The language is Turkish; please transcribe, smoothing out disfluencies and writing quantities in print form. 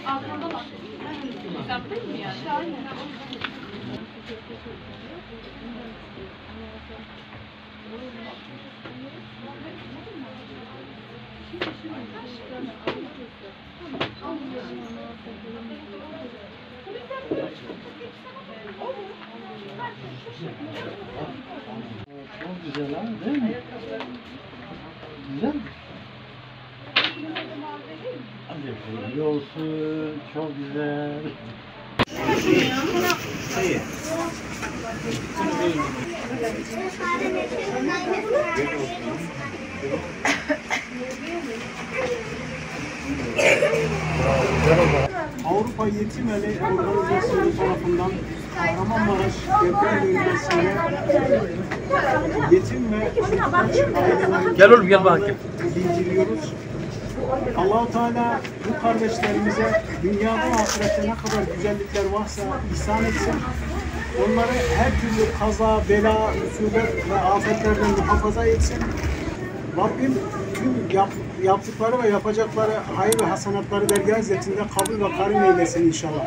Arkanda bak. Yaptın mı yani? Şahane. Çok güzel ha, değil mi? Güzel mi? Hadi olsun, çok güzel. Avrupa Yetim Eli Organizasyonu tarafından Kahramanmaraş deprem bölgesinde yetim ve Gel oğlum gel bakayım. bildiriyoruz. Allah-u Teala bu kardeşlerimize dünyada ve ahirette ne kadar güzellikler varsa ihsan etsin. Onları her türlü kaza, bela, musibet ve afetlerden muhafaza etsin. Rabbim tüm yaptıkları ve yapacakları hayır ve hasenatları dergâh izzetinde kabul ve karim eylesin inşallah.